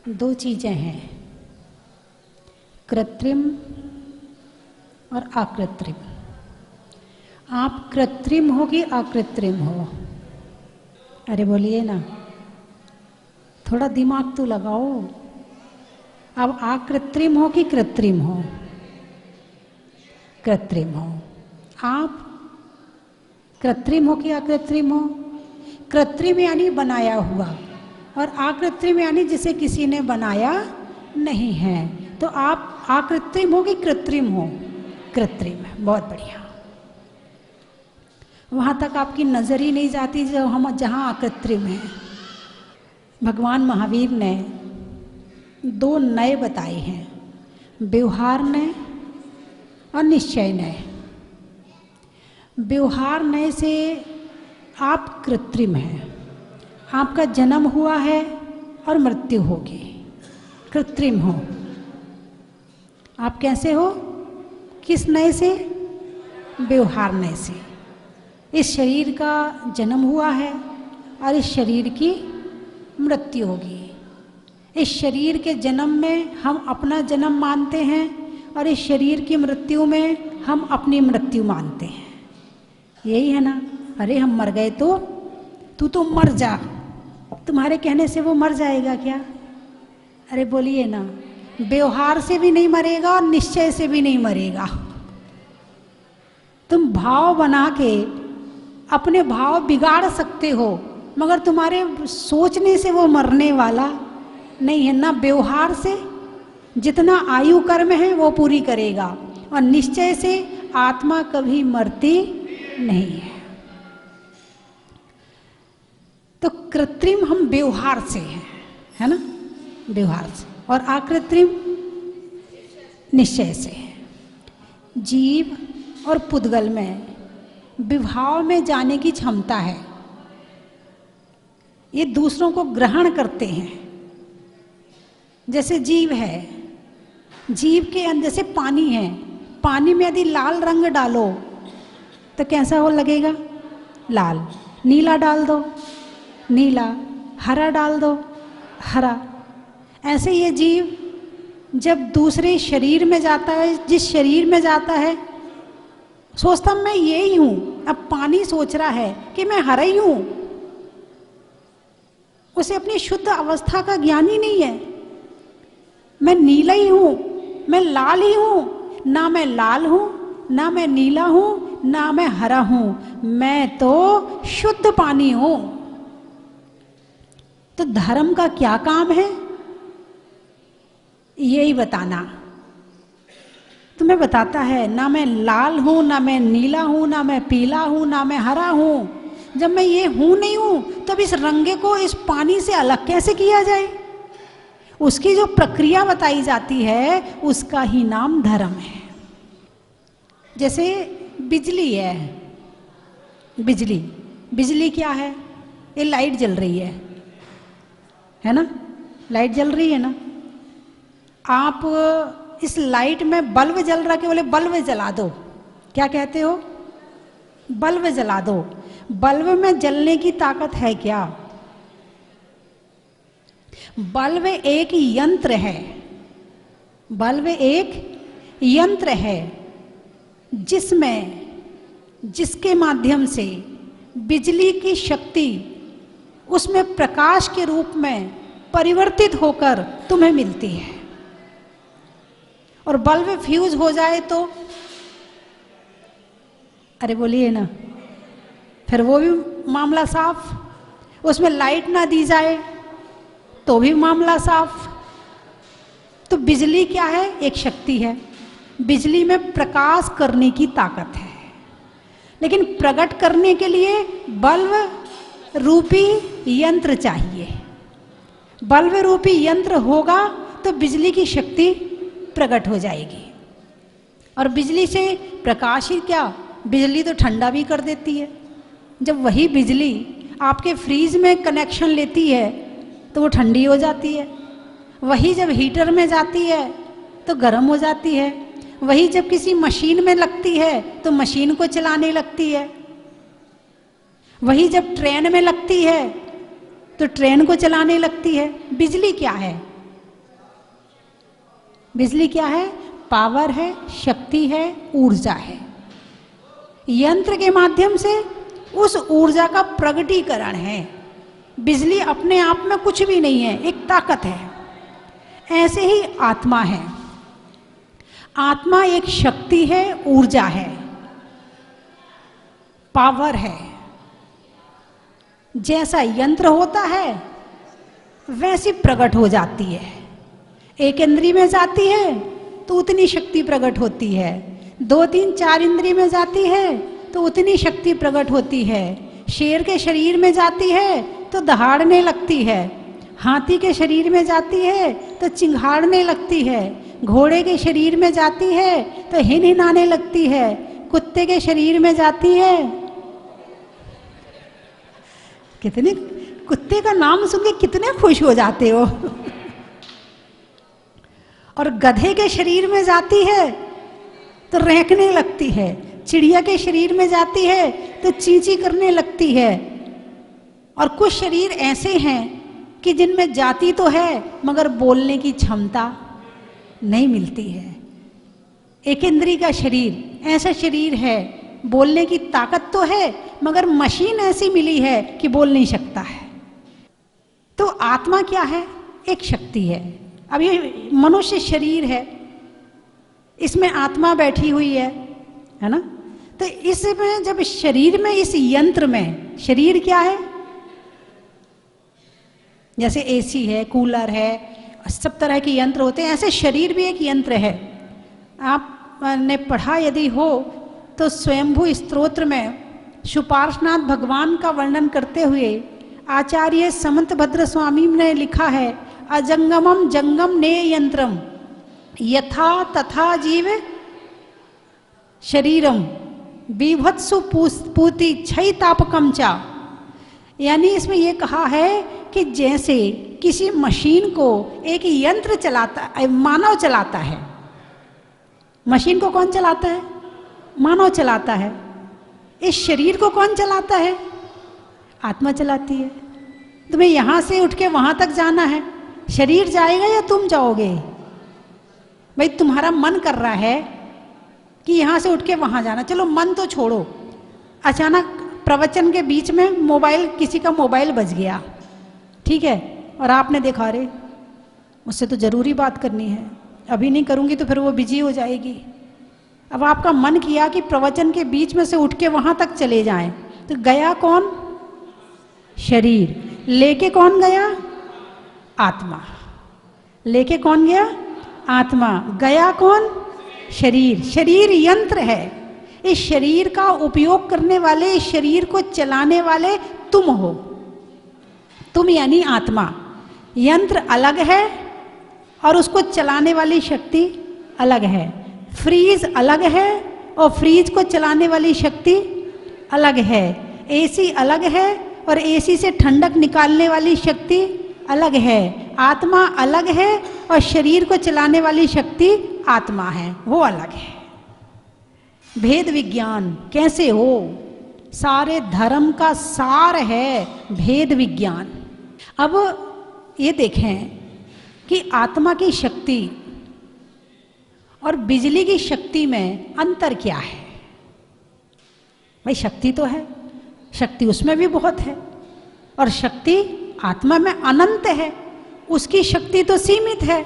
दो चीजें हैं, कृत्रिम और अकृत्रिम। आप कृत्रिम हो कि अकृत्रिम हो? अरे बोलिए ना, थोड़ा दिमाग तो लगाओ। अब अकृत्रिम हो कि कृत्रिम हो? कृत्रिम हो। आप कृत्रिम हो कि अकृत्रिम हो? कृत्रिम यानी बनाया हुआ, और अकृत्रिम यानी जिसे किसी ने बनाया नहीं है। तो आप अकृत्रिम हो कि कृत्रिम हो? कृत्रिम है। बहुत बढ़िया। वहाँ तक आपकी नज़र ही नहीं जाती जो हम जहाँ अकृत्रिम हैं। भगवान महावीर ने दो नए बताए हैं, व्यवहार नय और निश्चय नय। व्यवहार नय से आप कृत्रिम हैं, आपका जन्म हुआ है और मृत्यु होगी, कृत्रिम हो। आप कैसे हो? किस नय से? व्यवहार नय से। इस शरीर का जन्म हुआ है और इस शरीर की मृत्यु होगी। इस शरीर के जन्म में हम अपना जन्म मानते हैं और इस शरीर की मृत्यु में हम अपनी मृत्यु मानते हैं। यही है ना? अरे हम मर गए तो तू तो मर जा, तुम्हारे कहने से वो मर जाएगा क्या? अरे बोलिए ना, व्यवहार से भी नहीं मरेगा और निश्चय से भी नहीं मरेगा। तुम भाव बना के अपने भाव बिगाड़ सकते हो, मगर तुम्हारे सोचने से वो मरने वाला नहीं है। ना व्यवहार से जितना आयु कर्म है वो पूरी करेगा, और निश्चय से आत्मा कभी मरती नहीं है। तो कृत्रिम हम व्यवहार से हैं, है ना? व्यवहार से। और अकृत्रिम निश्चय से है। जीव और पुद्गल में विभाव में जाने की क्षमता है। ये दूसरों को ग्रहण करते हैं। जैसे जीव है, जीव के अंदर जैसे पानी है, पानी में यदि लाल रंग डालो तो कैसा हो लगेगा? लाल। नीला डाल दो, नीला। हरा डाल दो, हरा। ऐसे ये जीव जब दूसरे शरीर में जाता है, जिस शरीर में जाता है, सोचता मैं ये ही हूं। अब पानी सोच रहा है कि मैं हरा ही हूं, उसे अपनी शुद्ध अवस्था का ज्ञान ही नहीं है। मैं नीला ही हूं, मैं लाल ही हूं, ना मैं लाल हूं, ना मैं नीला हूं, ना मैं हरा हूं, मैं तो शुद्ध पानी हूं। तो धर्म का क्या काम है? यही बताना। तुम्हें बताता है ना मैं लाल हूं, ना मैं नीला हूं, ना मैं पीला हूं, ना मैं हरा हूं। जब मैं ये हूं नहीं हूं, तब इस रंगे को इस पानी से अलग कैसे किया जाए? उसकी जो प्रक्रिया बताई जाती है उसका ही नाम धर्म है। जैसे बिजली है, बिजली, बिजली क्या है? ये लाइट जल रही है ना? लाइट जल रही है ना? आप इस लाइट में बल्ब जल रहा के बोले बल्ब जला दो, क्या कहते हो? बल्ब जला दो। बल्ब में जलने की ताकत है क्या? बल्ब एक यंत्र है। बल्ब एक यंत्र है जिसमें, जिसके माध्यम से बिजली की शक्ति उसमें प्रकाश के रूप में परिवर्तित होकर तुम्हें मिलती है। और बल्ब फ्यूज हो जाए तो, अरे बोलिए ना, फिर वो भी मामला साफ। उसमें लाइट ना दी जाए तो भी मामला साफ। तो बिजली क्या है? एक शक्ति है। बिजली में प्रकाश करने की ताकत है, लेकिन प्रकट करने के लिए बल्ब रूपी यंत्र चाहिए। बल्ब रूपी यंत्र होगा तो बिजली की शक्ति प्रकट हो जाएगी। और बिजली से प्रकाश ही क्या, बिजली तो ठंडा भी कर देती है। जब वही बिजली आपके फ्रीज में कनेक्शन लेती है तो वो ठंडी हो जाती है। वही जब हीटर में जाती है तो गर्म हो जाती है। वही जब किसी मशीन में लगती है तो मशीन को चलाने लगती है। वही जब ट्रेन में लगती है तो ट्रेन को चलाने लगती है। बिजली क्या है? बिजली क्या है? पावर है, शक्ति है, ऊर्जा है। यंत्र के माध्यम से उस ऊर्जा का प्रगटीकरण है। बिजली अपने आप में कुछ भी नहीं है, एक ताकत है। ऐसे ही आत्मा है। आत्मा एक शक्ति है, ऊर्जा है, पावर है। जैसा यंत्र होता है वैसी प्रकट हो जाती है। एक इंद्री में जाती है तो उतनी शक्ति प्रकट होती है, 2, 3, 4 इंद्री में जाती है तो उतनी शक्ति प्रकट होती है। शेर के शरीर में जाती है तो दहाड़ने लगती है, हाथी के शरीर में जाती है तो चिंघाड़ने लगती है, घोड़े के शरीर में जाती है तो हिनहिनाने लगती है, कुत्ते के शरीर में जाती है। कितने कुत्ते का नाम सुन के कितने खुश हो जाते हो। और गधे के शरीर में जाती है तो रेंकने लगती है, चिड़िया के शरीर में जाती है तो चींची करने लगती है। और कुछ शरीर ऐसे हैं कि जिनमें जाती तो है मगर बोलने की क्षमता नहीं मिलती है। एक इंद्री का शरीर ऐसा शरीर है, बोलने की ताकत तो है मगर मशीन ऐसी मिली है कि बोल नहीं सकता है। तो आत्मा क्या है? एक शक्ति है। अब ये मनुष्य शरीर है, इसमें आत्मा बैठी हुई है ना? तो इसमें जब शरीर में, इस यंत्र में, शरीर क्या है? जैसे एसी है, कूलर है, सब तरह के यंत्र होते हैं, ऐसे शरीर भी एक यंत्र है। आपने पढ़ा यदि हो तो स्वयंभू स्तोत्र में शुपार्शनाथ भगवान का वर्णन करते हुए आचार्य समंत भद्र स्वामी ने लिखा है, अजंगमम जंगम ने यंत्रम यथा तथा जीव शरीरम बीभत्सु पूति क्षय तापकम चा। यानी इसमें यह कहा है कि जैसे किसी मशीन को एक यंत्र चलाता, मानव चलाता है। मशीन को कौन चलाता है? मानव चलाता है। इस शरीर को कौन चलाता है? आत्मा चलाती है। तुम्हें यहां से उठ के वहां तक जाना है, शरीर जाएगा या तुम जाओगे? भाई तुम्हारा मन कर रहा है कि यहां से उठ के वहां जाना, चलो मन तो छोड़ो। अचानक प्रवचन के बीच में मोबाइल, किसी का मोबाइल बज गया, ठीक है, और आपने देखा, अरे मुझसे तो जरूरी बात करनी है, अभी नहीं करूंगी तो फिर वो बिजी हो जाएगी। अब आपका मन किया कि प्रवचन के बीच में से उठ के वहां तक चले जाएं, तो गया कौन? शरीर। लेके कौन गया? आत्मा। लेके कौन गया? आत्मा। गया कौन? शरीर। शरीर यंत्र है। इस शरीर का उपयोग करने वाले, इस शरीर को चलाने वाले तुम हो। तुम यानी आत्मा। यंत्र अलग है और उसको चलाने वाली शक्ति अलग है। फ्रीज अलग है और फ्रीज को चलाने वाली शक्ति अलग है। एसी अलग है और एसी से ठंडक निकालने वाली शक्ति अलग है। आत्मा अलग है और शरीर को चलाने वाली शक्ति आत्मा है, वो अलग है। भेद विज्ञान कैसे हो? सारे धर्म का सार है भेद विज्ञान। अब ये देखें कि आत्मा की शक्ति और बिजली की शक्ति में अंतर क्या है? भाई शक्ति तो है, शक्ति उसमें भी बहुत है, और शक्ति आत्मा में अनंत है। उसकी शक्ति तो सीमित है।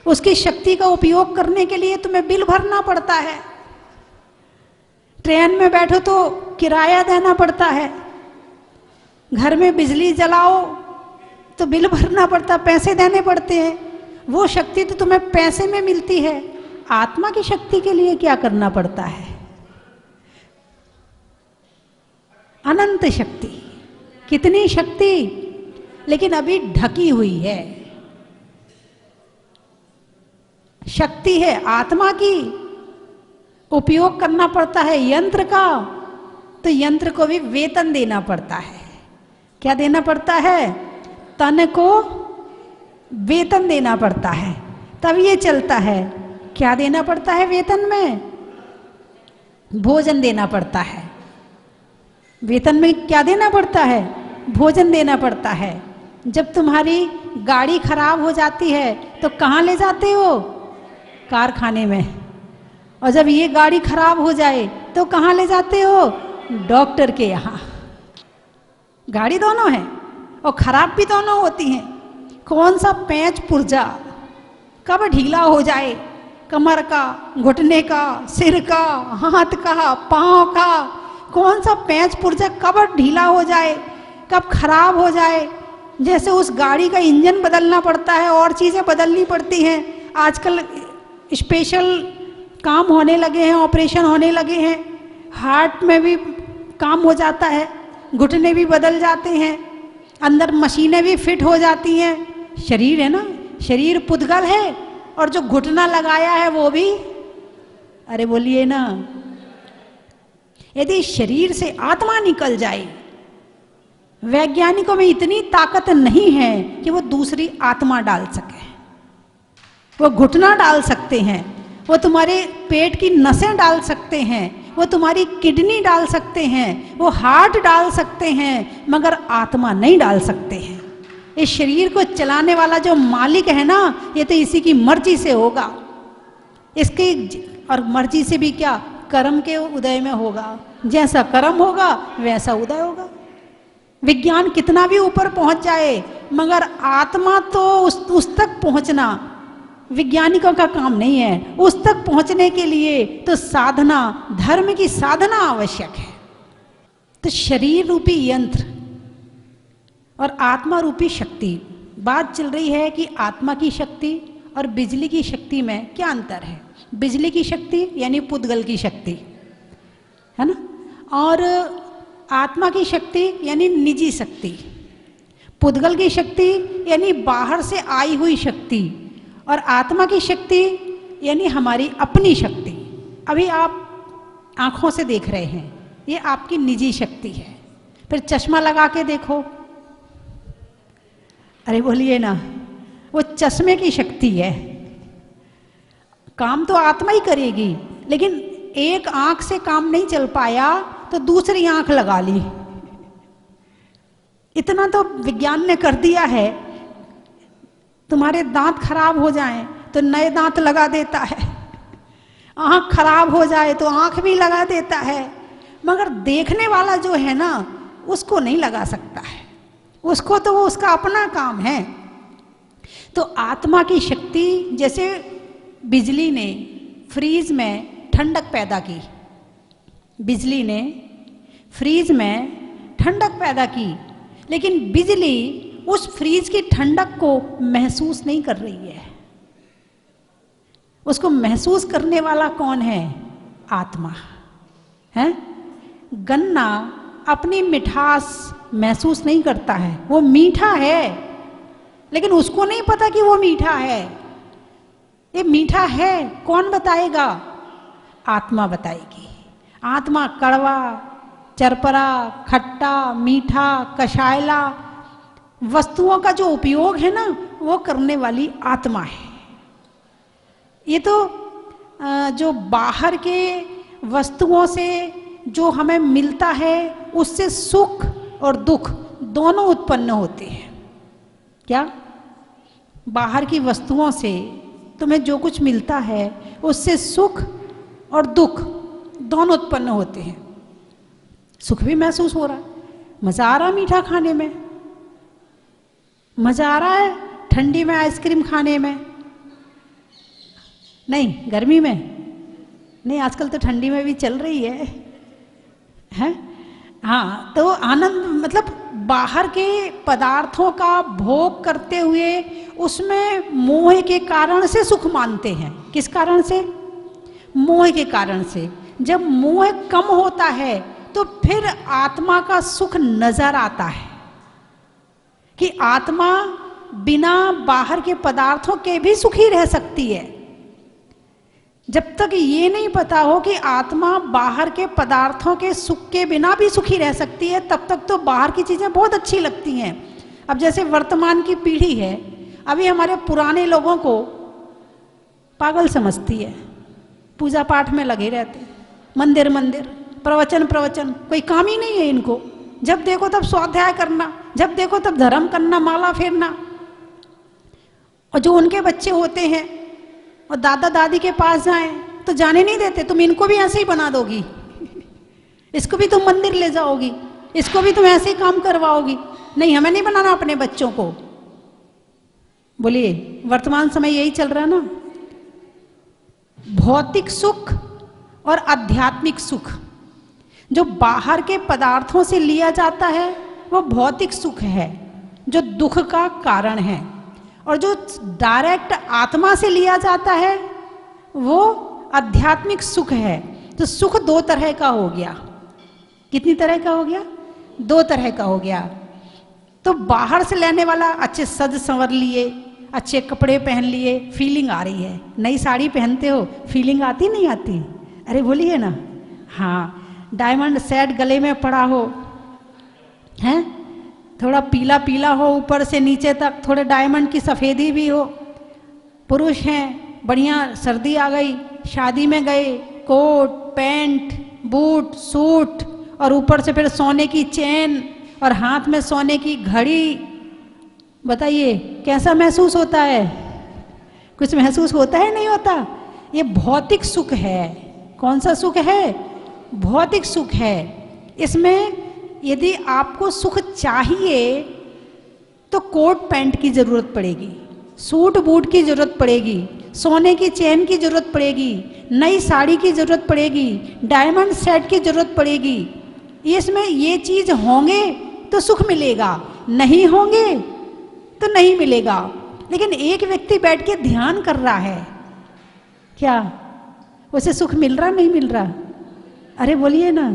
उसकी शक्ति का उपयोग करने के लिए तुम्हें बिल भरना पड़ता है। ट्रेन में बैठो तो किराया देना पड़ता है, घर में बिजली जलाओ तो बिल भरना पड़ता, पैसे देने पड़ते हैं। वो शक्ति तो तुम्हें पैसे में मिलती है। आत्मा की शक्ति के लिए क्या करना पड़ता है? अनंत शक्ति। कितनी शक्ति, लेकिन अभी ढकी हुई है। शक्ति है आत्मा की, उपयोग करना पड़ता है यंत्र का, तो यंत्र को भी वेतन देना पड़ता है। क्या देना पड़ता है? तन को वेतन देना पड़ता है, तब ये चलता है। क्या देना पड़ता है वेतन में? भोजन देना पड़ता है। वेतन में क्या देना पड़ता है? भोजन देना पड़ता है। जब तुम्हारी गाड़ी खराब हो जाती है तो कहाँ ले जाते हो? कारखाने में। और जब ये गाड़ी खराब हो जाए तो कहाँ ले जाते हो? डॉक्टर के यहाँ। गाड़ी दोनों है और खराब भी दोनों होती हैं। कौन सा पैंच पुर्जा कब ढीला हो जाए, कमर का, घुटने का, सिर का, हाथ का, पाँव का, कौन सा पैंच पुर्जा कब ढीला हो जाए, कब खराब हो जाए। जैसे उस गाड़ी का इंजन बदलना पड़ता है और चीज़ें बदलनी पड़ती हैं। आजकल स्पेशल काम होने लगे हैं, ऑपरेशन होने लगे हैं, हार्ट में भी काम हो जाता है, घुटने भी बदल जाते हैं, अंदर मशीनें भी फिट हो जाती हैं। शरीर है ना, शरीर पुद्गल है और जो घुटना लगाया है वो भी, अरे बोलिए ना, यदि शरीर से आत्मा निकल जाए, वैज्ञानिकों में इतनी ताकत नहीं है कि वो दूसरी आत्मा डाल सके। वो घुटना डाल सकते हैं, वो तुम्हारे पेट की नसें डाल सकते हैं, वो तुम्हारी किडनी डाल सकते हैं, वो हार्ट डाल सकते हैं, मगर आत्मा नहीं डाल सकते हैं। इस शरीर को चलाने वाला जो मालिक है ना, ये तो इसी की मर्जी से होगा। इसकी और मर्जी से भी क्या, कर्म के उदय में होगा। जैसा कर्म होगा वैसा उदय होगा। विज्ञान कितना भी ऊपर पहुंच जाए, मगर आत्मा तो उस तक पहुंचना वैज्ञानिकों का काम नहीं है। उस तक पहुंचने के लिए तो साधना, धर्म की साधना आवश्यक है। तो शरीर रूपी यंत्र और आत्मा रूपी शक्ति, बात चल रही है कि आत्मा की शक्ति और बिजली की शक्ति में क्या अंतर है। बिजली की शक्ति यानी पुद्गल की शक्ति है ना, और आत्मा की शक्ति यानी निजी शक्ति। पुद्गल की शक्ति यानी बाहर से आई हुई शक्ति, और आत्मा की शक्ति यानी हमारी अपनी शक्ति। अभी आप आंखों से देख रहे हैं, ये आपकी निजी शक्ति है। फिर चश्मा लगा के देखो, अरे बोलिए ना, वो चश्मे की शक्ति है। काम तो आत्मा ही करेगी, लेकिन एक आंख से काम नहीं चल पाया तो दूसरी आंख लगा ली। इतना तो विज्ञान ने कर दिया है। तुम्हारे दांत खराब हो जाएं तो नए दांत लगा देता है, आंख खराब हो जाए तो आंख भी लगा देता है, मगर देखने वाला जो है ना, उसको नहीं लगा सकता है। उसको तो वो उसका अपना काम है। तो आत्मा की शक्ति, जैसे बिजली ने फ्रीज में ठंडक पैदा की, बिजली ने फ्रीज में ठंडक पैदा की, लेकिन बिजली उस फ्रीज की ठंडक को महसूस नहीं कर रही है। उसको महसूस करने वाला कौन है? आत्मा है। गन्ना अपनी मिठास महसूस नहीं करता है, वो मीठा है, लेकिन उसको नहीं पता कि वो मीठा है। ये मीठा है कौन बताएगा? आत्मा बताएगी। आत्मा कड़वा, चरपरा, खट्टा, मीठा, कषायला वस्तुओं का जो उपयोग है ना, वो करने वाली आत्मा है। ये तो जो बाहर के वस्तुओं से जो हमें मिलता है, उससे सुख और दुख दोनों उत्पन्न होते हैं। क्या? बाहर की वस्तुओं से तुम्हें जो कुछ मिलता है, उससे सुख और दुख दोनों उत्पन्न होते हैं। सुख भी महसूस हो रहा है, मज़ा आ रहा मीठा खाने में, मज़ा आ रहा है ठंडी में आइसक्रीम खाने में, नहीं गर्मी में नहीं, आजकल तो ठंडी में भी चल रही है? हाँ, तो आनंद मतलब बाहर के पदार्थों का भोग करते हुए उसमें मोह के कारण से सुख मानते हैं। किस कारण से? मोह के कारण से। जब मोह कम होता है तो फिर आत्मा का सुख नजर आता है कि आत्मा बिना बाहर के पदार्थों के भी सुखी रह सकती है। जब तक ये नहीं पता हो कि आत्मा बाहर के पदार्थों के सुख के बिना भी सुखी रह सकती है, तब तक तो बाहर की चीज़ें बहुत अच्छी लगती हैं। अब जैसे वर्तमान की पीढ़ी है, अभी हमारे पुराने लोगों को पागल समझती है, पूजा पाठ में लगे रहते, मंदिर मंदिर प्रवचन प्रवचन कोई काम ही नहीं है इनको। जब देखो तब स्वाध्याय करना, जब देखो तब धर्म करना, माला फेरना। और जो उनके बच्चे होते हैं और दादा दादी के पास जाएं तो जाने नहीं देते, तुम इनको भी ऐसे ही बना दोगी, इसको भी तुम मंदिर ले जाओगी, इसको भी तुम ऐसे ही काम करवाओगी। नहीं, हमें नहीं बनाना अपने बच्चों को। बोलिए, वर्तमान समय यही चल रहा है ना, भौतिक सुख और आध्यात्मिक सुख। जो बाहर के पदार्थों से लिया जाता है वो भौतिक सुख है, जो दुख का कारण है, और जो डायरेक्ट आत्मा से लिया जाता है वो आध्यात्मिक सुख है। तो सुख दो तरह का हो गया। कितनी तरह का हो गया? दो तरह का हो गया। तो बाहर से लेने वाला, अच्छे सज संवर लिए, अच्छे कपड़े पहन लिए, फीलिंग आ रही है। नई साड़ी पहनते हो, फीलिंग आती नहीं आती? अरे बोलिए ना। हाँ, डायमंड सेट गले में पड़ा हो, हैं, थोड़ा पीला पीला हो ऊपर से नीचे तक, थोड़े डायमंड की सफ़ेदी भी हो। पुरुष हैं, बढ़िया सर्दी आ गई, शादी में गए, कोट पैंट बूट सूट, और ऊपर से फिर सोने की चेन और हाथ में सोने की घड़ी। बताइए कैसा महसूस होता है? कुछ महसूस होता है, नहीं होता? ये भौतिक सुख है। कौन सा सुख है? भौतिक सुख है। इसमें यदि आपको सुख चाहिए तो कोट पैंट की जरूरत पड़ेगी, सूट बूट की जरूरत पड़ेगी, सोने की चेन की जरूरत पड़ेगी, नई साड़ी की जरूरत पड़ेगी, डायमंड सेट की जरूरत पड़ेगी। इसमें ये चीज होंगे तो सुख मिलेगा, नहीं होंगे तो नहीं मिलेगा। लेकिन एक व्यक्ति बैठ के ध्यान कर रहा है, क्या उसे सुख मिल रहा, नहीं मिल रहा? अरे बोलिए ना,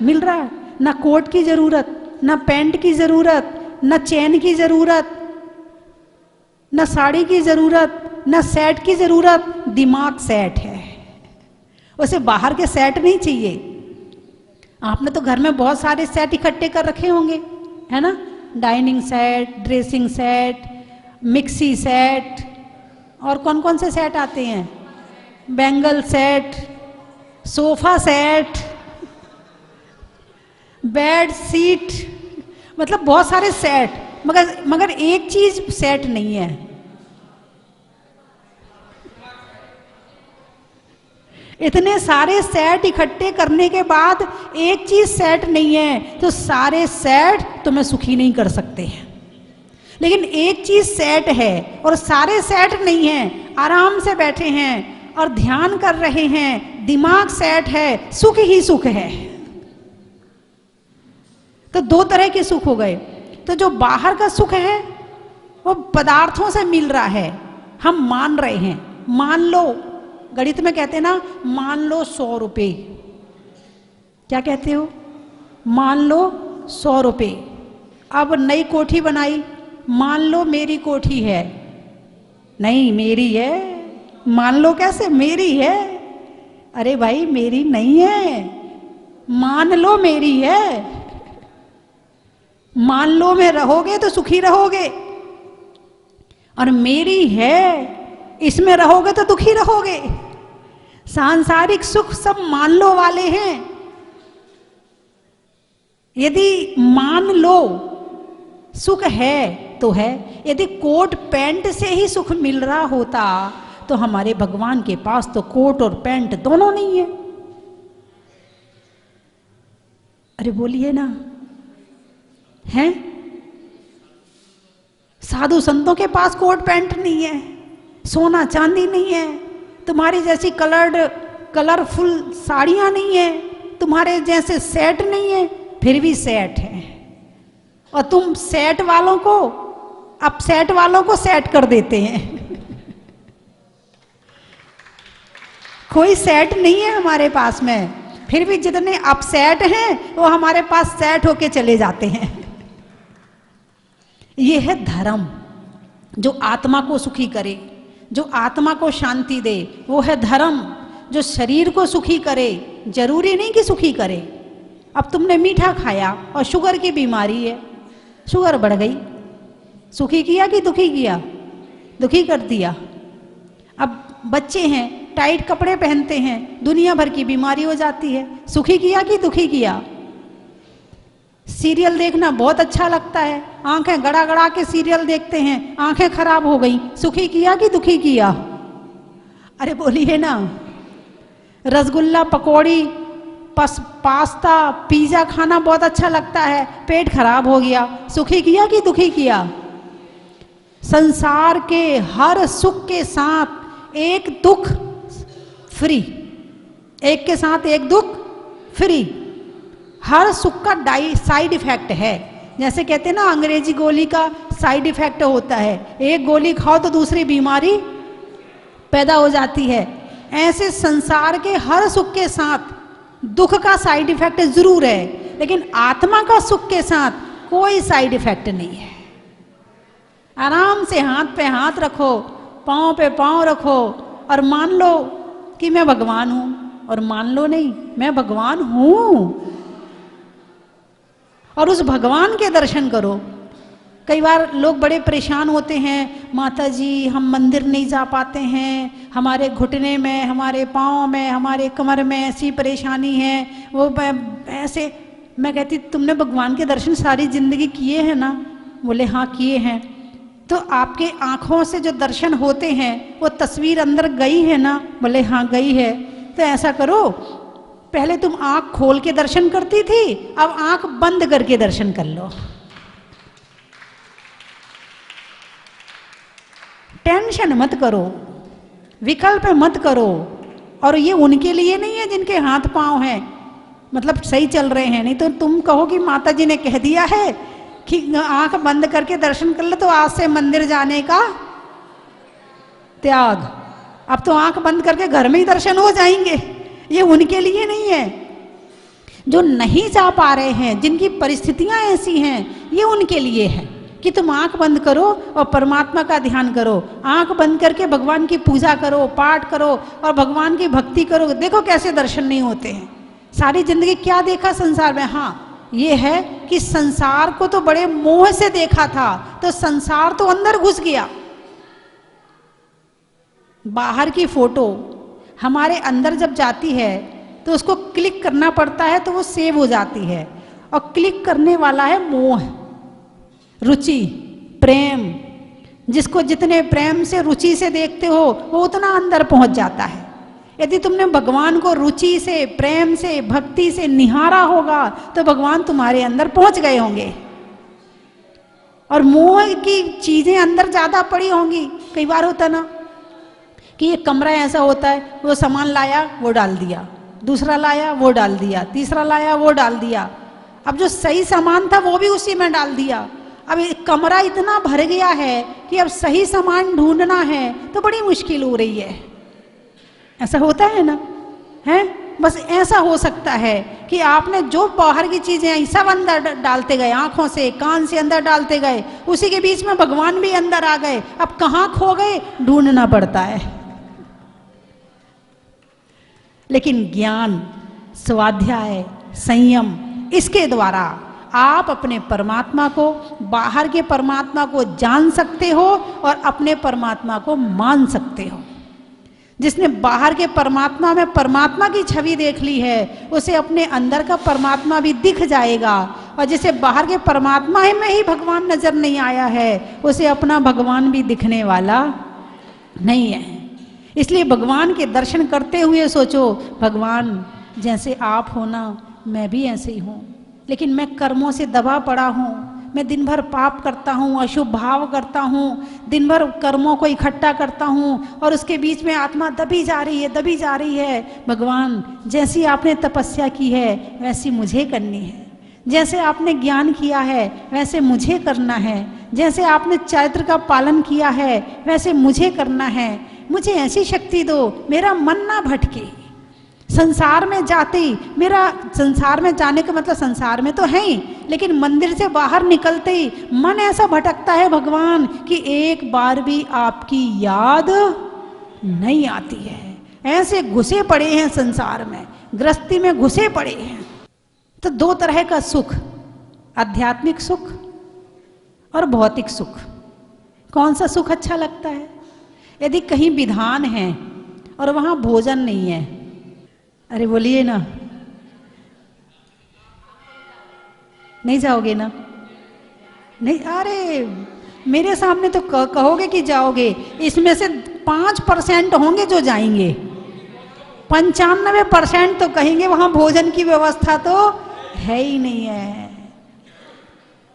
मिल रहा। ना कोट की जरूरत, ना पैंट की जरूरत, ना चेन की जरूरत, ना साड़ी की जरूरत, ना सेट की जरूरत। दिमाग सेट है, उसे बाहर के सेट नहीं चाहिए। आपने तो घर में बहुत सारे सेट इकट्ठे कर रखे होंगे, है ना? Dining set, dressing set, mixie set, और कौन कौन से सेट आते हैं? Bangle set, sofa set, bed sheet, मतलब बहुत सारे सेट। मगर एक चीज सेट नहीं है। इतने सारे सेट इकट्ठे करने के बाद एक चीज सेट नहीं है, तो सारे सेट तुम्हें सुखी नहीं कर सकते हैं। लेकिन एक चीज सेट है और सारे सेट नहीं है, आराम से बैठे हैं और ध्यान कर रहे हैं, दिमाग सेट है, सुख ही सुख है। तो दो तरह के सुख हो गए। तो जो बाहर का सुख है वो पदार्थों से मिल रहा है, हम मान रहे हैं। मान लो, गणित में कहते हैं ना, मान लो 100 रुपये। क्या कहते हो? मान लो 100 रुपये। अब नई कोठी बनाई, मान लो मेरी कोठी है। नहीं, मेरी है। मान लो कैसे? मेरी है। अरे भाई, मेरी नहीं है, मान लो मेरी है। मान लो में रहोगे तो सुखी रहोगे, और मेरी है इसमें रहोगे तो दुखी रहोगे। सांसारिक सुख सब मान लो वाले हैं। यदि मान लो सुख है तो है। यदि कोट पैंट से ही सुख मिल रहा होता तो हमारे भगवान के पास तो कोट और पैंट दोनों नहीं है। अरे बोलिए ना, हैं? साधु संतों के पास कोट पैंट नहीं है, सोना चांदी नहीं है, तुम्हारी जैसी कलरफुल साड़ियां नहीं है, तुम्हारे जैसे सेट नहीं है, फिर भी सेट है। और तुम सेट वालों को, अपसेट वालों को सेट कर देते हैं। कोई सेट नहीं है हमारे पास में, फिर भी जितने अपसेट हैं वो हमारे पास सेट होके चले जाते हैं। ये है धर्म, जो आत्मा को सुखी करे, जो आत्मा को शांति दे, वो है धर्म। जो शरीर को सुखी करे, जरूरी नहीं कि सुखी करे। अब तुमने मीठा खाया और शुगर की बीमारी है, शुगर बढ़ गई, सुखी किया कि दुखी किया? दुखी कर दिया। अब बच्चे हैं, टाइट कपड़े पहनते हैं, दुनिया भर की बीमारी हो जाती है। सुखी किया कि दुखी किया? सीरियल देखना बहुत अच्छा लगता है, आंखें गड़ा गड़ा के सीरियल देखते हैं, आंखें खराब हो गई। सुखी किया कि दुखी किया? अरे बोलिए ना। रसगुल्ला, पकौड़ी, पास्ता, पिज्जा खाना बहुत अच्छा लगता है, पेट खराब हो गया। सुखी किया कि दुखी किया? संसार के हर सुख के साथ एक दुख फ्री, एक के साथ एक दुख फ्री। हर सुख का साइड इफेक्ट है। जैसे कहते हैं ना, अंग्रेजी गोली का साइड इफेक्ट होता है, एक गोली खाओ तो दूसरी बीमारी पैदा हो जाती है। ऐसे संसार के हर सुख के साथ दुख का साइड इफेक्ट जरूर है, लेकिन आत्मा का सुख के साथ कोई साइड इफेक्ट नहीं है। आराम से हाथ पे हाथ रखो, पांव पे पांव रखो और मान लो कि मैं भगवान हूं, और मान लो नहीं, मैं भगवान हूं, और उस भगवान के दर्शन करो। कई बार लोग बड़े परेशान होते हैं, माता जी हम मंदिर नहीं जा पाते हैं, हमारे घुटने में, हमारे पाँव में, हमारे कमर में ऐसी परेशानी है, वो ऐसे। मैं कहती तुमने भगवान के दर्शन सारी जिंदगी किए हैं ना? बोले हाँ किए हैं। तो आपके आँखों से जो दर्शन होते हैं वो तस्वीर अंदर गई है ना? बोले हाँ गई है। तो ऐसा करो, पहले तुम आँख खोल के दर्शन करती थी, अब आँख बंद करके दर्शन कर लो। टेंशन मत करो, विकल्प मत करो। और ये उनके लिए नहीं है जिनके हाथ पांव हैं, मतलब सही चल रहे हैं। नहीं तो तुम कहो कि माता जी ने कह दिया है कि आंख बंद करके दर्शन कर लो, तो आज से मंदिर जाने का त्याग। अब तो आंख बंद करके घर में ही दर्शन हो जाएंगे। ये उनके लिए नहीं है। जो नहीं जा पा रहे हैं, जिनकी परिस्थितियां ऐसी हैं, ये उनके लिए है कि तुम आंख बंद करो और परमात्मा का ध्यान करो। आंख बंद करके भगवान की पूजा करो, पाठ करो और भगवान की भक्ति करो। देखो कैसे दर्शन नहीं होते हैं। सारी जिंदगी क्या देखा संसार में? हाँ ये है कि संसार को तो बड़े मोह से देखा था, तो संसार तो अंदर घुस गया। बाहर की फोटो हमारे अंदर जब जाती है तो उसको क्लिक करना पड़ता है, तो वो सेव हो जाती है। और क्लिक करने वाला है मोह, रुचि, प्रेम। जिसको जितने प्रेम से, रुचि से देखते हो, वो उतना अंदर पहुंच जाता है। यदि तुमने भगवान को रुचि से, प्रेम से, भक्ति से निहारा होगा तो भगवान तुम्हारे अंदर पहुंच गए होंगे। और मोह की चीजें अंदर ज्यादा पड़ी होंगी। कई बार होता ना कि ये कमरा ऐसा होता है, वो सामान लाया वो डाल दिया, दूसरा लाया वो डाल दिया, तीसरा लाया वो डाल दिया। अब जो सही सामान था वो भी उसी में डाल दिया। अब कमरा इतना भर गया है कि अब सही सामान ढूंढना है तो बड़ी मुश्किल हो रही है। ऐसा होता है ना? है बस ऐसा हो सकता है कि आपने जो बाहर की चीजें आई सब अंदर डालते गए, आंखों से, कान से अंदर डालते गए, उसी के बीच में भगवान भी अंदर आ गए। अब कहाँ खो गए, ढूंढना पड़ता है। लेकिन ज्ञान, स्वाध्याय, संयम, इसके द्वारा आप अपने परमात्मा को, बाहर के परमात्मा को जान सकते हो और अपने परमात्मा को मान सकते हो। जिसने बाहर के परमात्मा में परमात्मा की छवि देख ली है, उसे अपने अंदर का परमात्मा भी दिख जाएगा। और जिसे बाहर के परमात्मा में ही भगवान नजर नहीं आया है, उसे अपना भगवान भी दिखने वाला नहीं है। इसलिए भगवान के दर्शन करते हुए सोचो, भगवान जैसे आप हो ना, मैं भी ऐसे ही हूँ, लेकिन मैं कर्मों से दबा पड़ा हूँ। मैं दिन भर पाप करता हूँ, अशुभ भाव करता हूँ, दिन भर कर्मों को इकट्ठा करता हूँ और उसके बीच में आत्मा दबी जा रही है, दबी जा रही है। भगवान जैसी आपने तपस्या की है वैसी मुझे करनी है, जैसे आपने ज्ञान किया है वैसे मुझे करना है, जैसे आपने चरित्र का पालन किया है वैसे मुझे करना है। मुझे ऐसी शक्ति दो, मेरा मन ना भटके। संसार में जाते ही मेरा, संसार में जाने का मतलब संसार में तो है ही, लेकिन मंदिर से बाहर निकलते ही मन ऐसा भटकता है भगवान कि एक बार भी आपकी याद नहीं आती है। ऐसे घुसे पड़े हैं संसार में, गृहस्थी में घुसे पड़े हैं। तो दो तरह का सुख, आध्यात्मिक सुख और भौतिक सुख। कौन सा सुख अच्छा लगता है? यदि कहीं विधान है और वहां भोजन नहीं है। अरे बोलिए ना, नहीं जाओगे ना? नहीं, अरे मेरे सामने तो कहोगे कि जाओगे। इसमें से 5% होंगे जो जाएंगे, 95% तो कहेंगे वहां भोजन की व्यवस्था तो है ही नहीं है।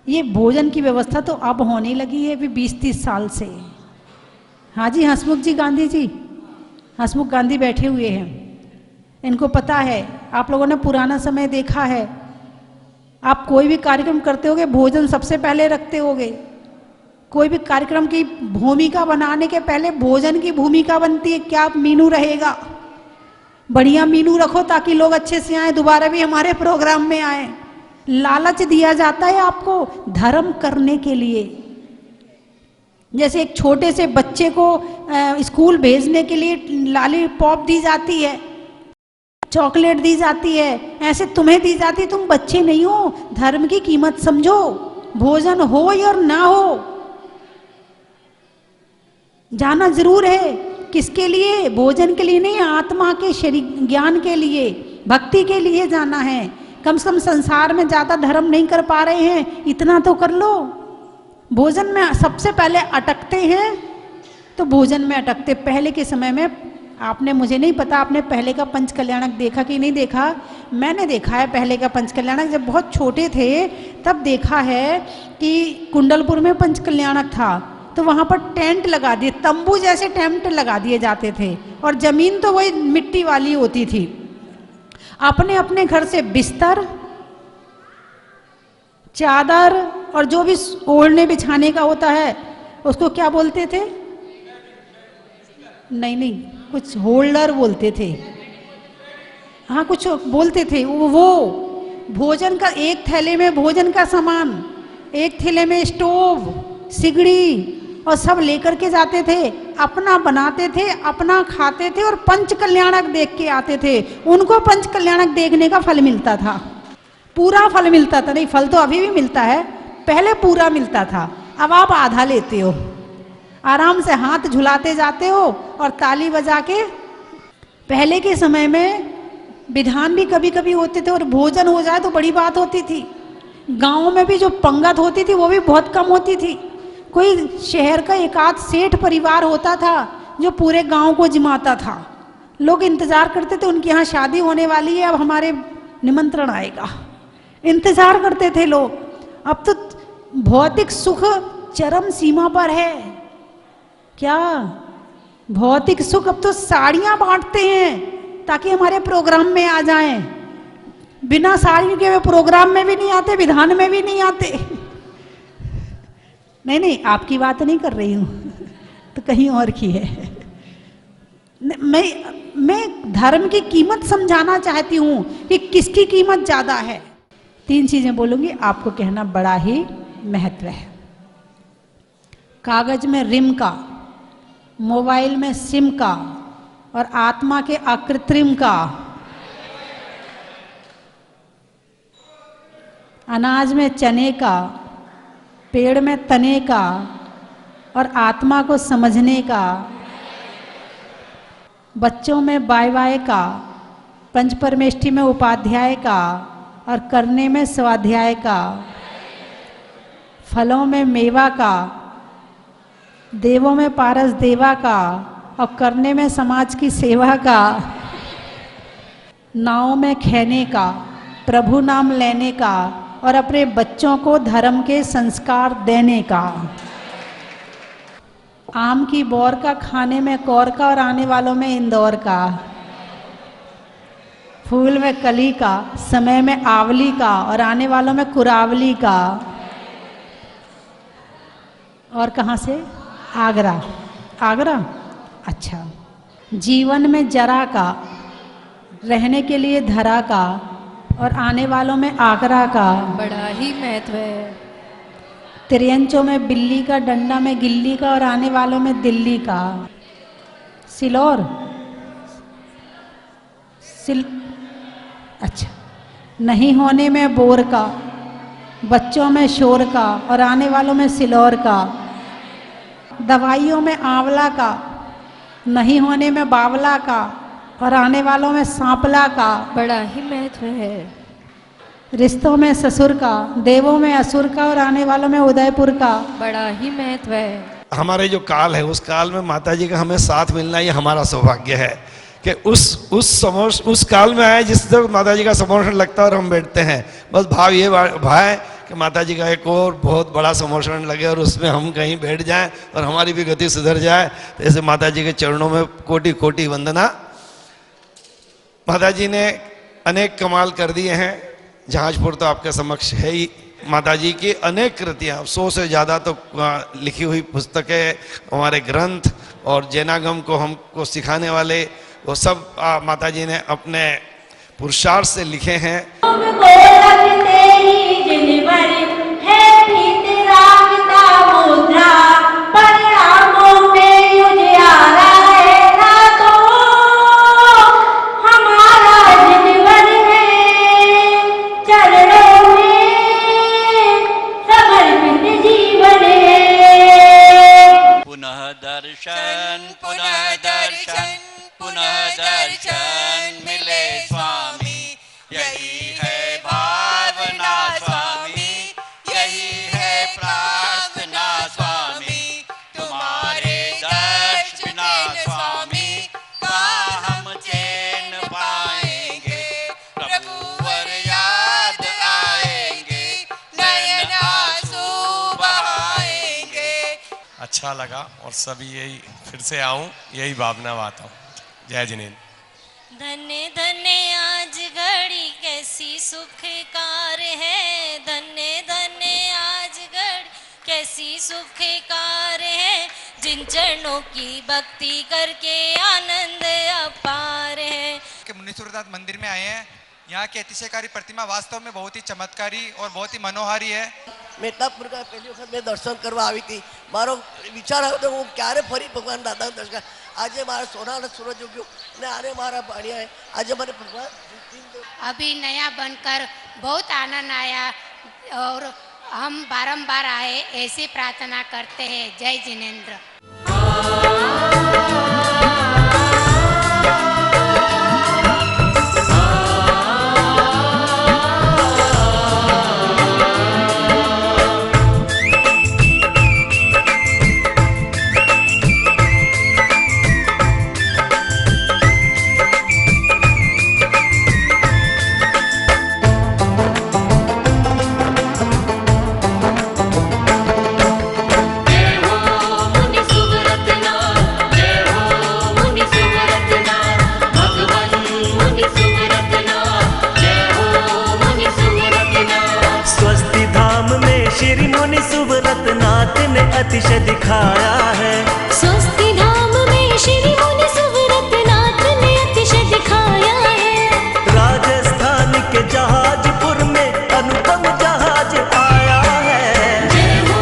ये भोजन की व्यवस्था तो अब होने लगी है, अभी 20-30 साल से। हाँ जी, हंसमुख जी गांधी जी, हंसमुख गांधी बैठे हुए हैं, इनको पता है। आप लोगों ने पुराना समय देखा है, आप कोई भी कार्यक्रम करते होगे भोजन सबसे पहले रखते होगे। कोई भी कार्यक्रम की भूमिका बनाने के पहले भोजन की भूमिका बनती है। क्या मीनू रहेगा? बढ़िया मीनू रखो ताकि लोग अच्छे से आए, दोबारा भी हमारे प्रोग्राम में आए। लालच दिया जाता है आपको धर्म करने के लिए। जैसे एक छोटे से बच्चे को स्कूल भेजने के लिए लॉलीपॉप दी जाती है, चॉकलेट दी जाती है, ऐसे तुम्हें दी जाती है। तुम बच्चे नहीं हो, धर्म की कीमत समझो। भोजन हो या ना हो, जाना जरूर है। किसके लिए? भोजन के लिए नहीं, आत्मा के शरीर ज्ञान के लिए, भक्ति के लिए जाना है। कम से कम संसार में ज्यादा धर्म नहीं कर पा रहे हैं, इतना तो कर लो। भोजन में सबसे पहले अटकते हैं, तो भोजन में अटकते। पहले के समय में आपने, मुझे नहीं पता आपने पहले का पंच कल्याणक देखा कि नहीं देखा, मैंने देखा है पहले का पंच कल्याणक। जब बहुत छोटे थे तब देखा है कि कुंडलपुर में पंच कल्याणक था, तो वहाँ पर टेंट लगा दिए, तंबू जैसे टेंट लगा दिए जाते थे, और जमीन तो वही मिट्टी वाली होती थी। अपने अपने घर से बिस्तर, चादर और जो भी ओढ़ने बिछाने का होता है उसको क्या बोलते थे? नहीं नहीं, कुछ होल्डर बोलते थे, हाँ कुछ बोलते थे। वो भोजन का, एक थैले में भोजन का सामान, एक थैले में स्टोव, सिगड़ी और सब लेकर के जाते थे। अपना बनाते थे, अपना खाते थे और पंच कल्याणक देख के आते थे। उनको पंच कल्याणक देखने का फल मिलता था, पूरा फल मिलता था। नहीं, फल तो अभी भी मिलता है, पहले पूरा मिलता था। अब आप आधा लेते हो, आराम से हाथ झुलाते जाते हो और ताली बजा के। पहले के समय में विधान भी कभी कभी होते थे, और भोजन हो जाए तो बड़ी बात होती थी। गाँव में भी जो पंगत होती थी वो भी बहुत कम होती थी। कोई शहर का एक आध सेठ परिवार होता था जो पूरे गांव को जिमाता था। लोग इंतजार करते थे, उनके यहाँ शादी होने वाली है, अब हमारे निमंत्रण आएगा, इंतजार करते थे लोग। अब तो भौतिक सुख चरम सीमा पर है। क्या भौतिक सुख? अब तो साड़ियां बांटते हैं ताकि हमारे प्रोग्राम में आ जाएं। बिना साड़ी के वे प्रोग्राम में भी नहीं आते, विधान में भी नहीं आते। नहीं नहीं, आपकी बात नहीं कर रही हूं, तो कहीं और की है। मैं धर्म की कीमत समझाना चाहती हूं कि किसकी कीमत ज्यादा है। 3 चीजें बोलूंगी, आपको कहना बड़ा ही महत्व है। कागज में रिम का, मोबाइल में सिम का और आत्मा के अकृत्रिम का। अनाज में चने का, पेड़ में तने का और आत्मा को समझने का। बच्चों में बाय बाय का, पंच परमेष्ठी में उपाध्याय का और करने में स्वाध्याय का। फलों में मेवा का, देवों में पारस देवा का और करने में समाज की सेवा का। नाव में खेने का, प्रभु नाम लेने का और अपने बच्चों को धर्म के संस्कार देने का। आम की बौर का, खाने में कौर का और आने वालों में इंदौर का। फूल में कली का, समय में आवली का और आने वालों में कुरावली का। और कहाँ से? आगरा। आगरा, अच्छा। जीवन में जरा का, रहने के लिए धरा का और आने वालों में आगरा का। बड़ा ही महत्व है। त्रियंचों में बिल्ली का, डंडा में गिल्ली का और आने वालों में दिल्ली का। सिलौर, अच्छा। नहीं होने में बोर का, बच्चों में शोर का और आने वालों में सिलौर का। दवाइयों में आंवला का, नहीं होने में बावला का और आने वालों में सांपला का, बड़ा ही महत्व है। रिश्तों में ससुर का, देवों में असुर का और आने वालों में उदयपुर का, बड़ा ही महत्व है। हमारे जो काल है उस काल में माता जी का हमें साथ मिलना ये हमारा सौभाग्य है कि उस काल में आए जिस तरह माता जी का समोषण लगता है और हम बैठते हैं। बस भाव ये भाई कि माता जी का एक और बहुत बड़ा समोषण लगे और उसमें हम कहीं बैठ जाएं और हमारी भी गति सुधर जाए। तो ऐसे माता जी के चरणों में कोटि कोटि वंदना। माता जी ने अनेक कमाल कर दिए हैं। जहाजपुर तो आपके समक्ष है ही। माता जी की अनेक कृतियाँ, 100 से ज़्यादा तो लिखी हुई पुस्तकें, हमारे ग्रंथ और जैनागम को हमको सिखाने वाले वो सब माता जी ने अपने पुरुषार्थ से लिखे हैं। दर्शन मिले स्वामी, यही है भावना स्वामी, यही है प्रार्थना स्वामी। तुम्हारे दर्श बिना स्वामी कहाँ हम चैन पाएंगे। प्रभुवर याद आएंगे, नयन आंसू बहाएंगे। अच्छा लगा और सभी यही फिर से आऊं, यही भावना आता हूँ। जय जिनेन्द्र। धन्य धन्य आज घड़ी कैसी सुखकार है, धन्य धन्य आज घड़ी कैसी सुखकार है। जिन चरणों की भक्ति करके आनंद अपार है। कि मुनीश्वरनाथ मंदिर में आए हैं। यहाँ की अतिशयकारी प्रतिमा वास्तव में बहुत ही चमत्कारी और बहुत ही मनोहारी है। मेटापुर का पहली वक्त मैं दर्शन करवा आई थी। मारो विचार आयो तो हूँ क्यारे फरी भगवान दादा दर्शन। आज मारा सोना सूरज उग्यो ने आने मारा बढ़िया है। आज हमारे भगवान अभी नया बनकर बहुत आनंद आया और हम बारंबार आए ऐसी प्रार्थना करते हैं। जय जिनेन्द्र। अतिशय दिखाया है। स्वस्ति धाम में श्री मुनि सुव्रतनाथ ने अतिशय दिखाया है। राजस्थान के जहाजपुर में अनुपम जहाज आया है। जय हो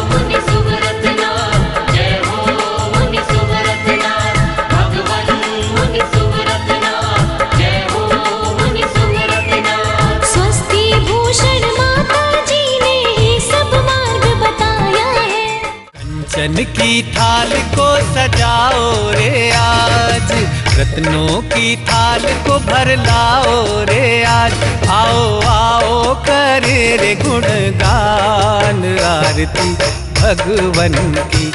मुनि सुव्रतनाथ, जय हो मुनि सुव्रतनाथ, भगवान मुनि सुव्रतनाथ, जय हो मुनि सुव्रतनाथ। स्वस्ति भूषण माता जी ने ही सब मार्ग बताया है। कंचन की थाल को सजाओ रे आज, रत्नों की थाल को भर लाओ रे आज। आओ आओ करे रे गुणगान आरती भगवन की।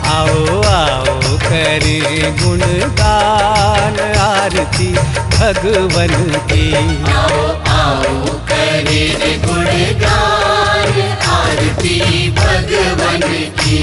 आओ आओ करे गुणगान आरती भगवन की। आओ आओ करे रे गुणगान आरती भगवन की।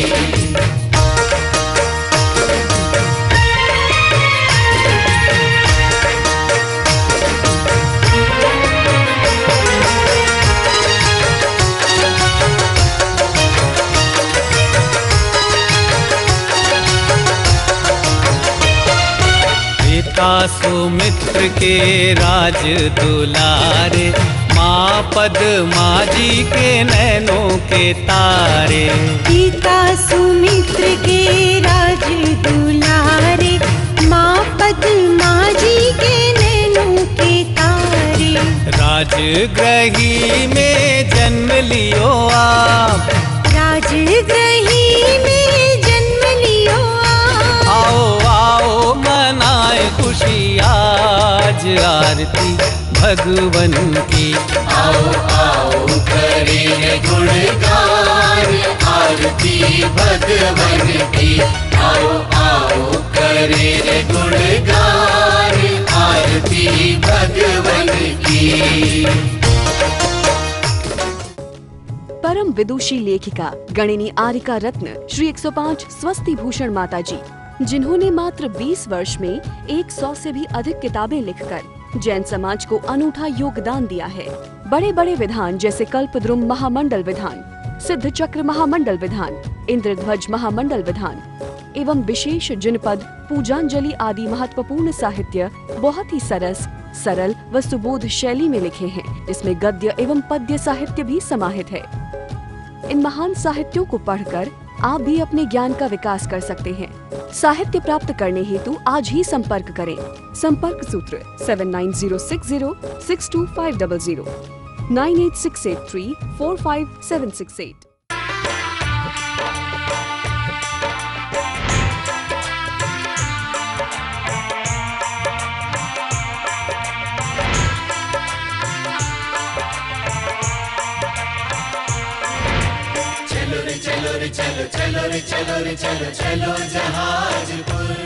सुमित्र के राज दुलारे, माँ पद्मा जी के नैनों के तारे। पिता सुमित्र के राज दुलारे, माँ पद्मा जी के नैनों के तारे। राजगृही में जन्म लियो आप, राजगृही में जन्म लियो आप। आओ आओ आरती भगवन की। आओ आओ करें गुणगान आरती भगवन की। आओ आओ करें गुणगान आरती भगवन की। परम विदुषी लेखिका गणिनी आरिका रत्न श्री 105 स्वस्ति भूषण माता जी, जिन्होंने मात्र 20 वर्ष में 100 से भी अधिक किताबें लिखकर जैन समाज को अनूठा योगदान दिया है। बड़े बड़े विधान जैसे कल्पद्रुम महामंडल विधान, सिद्ध चक्र महामंडल विधान, इंद्रध्वज महामंडल विधान एवं विशेष जिनपद, पूजांजलि आदि महत्वपूर्ण साहित्य बहुत ही सरल व सुबोध शैली में लिखे हैं, जिसमें गद्य एवं पद्य साहित्य भी समाहित है। इन महान साहित्यों को पढ़कर आप भी अपने ज्ञान का विकास कर सकते हैं। साहित्य प्राप्त करने हेतु आज ही संपर्क करें। संपर्क सूत्र 7906062500 9868345768। चलो रे चलो रे चलो चलो रे चलो रे चलो चलो जहाजपुर।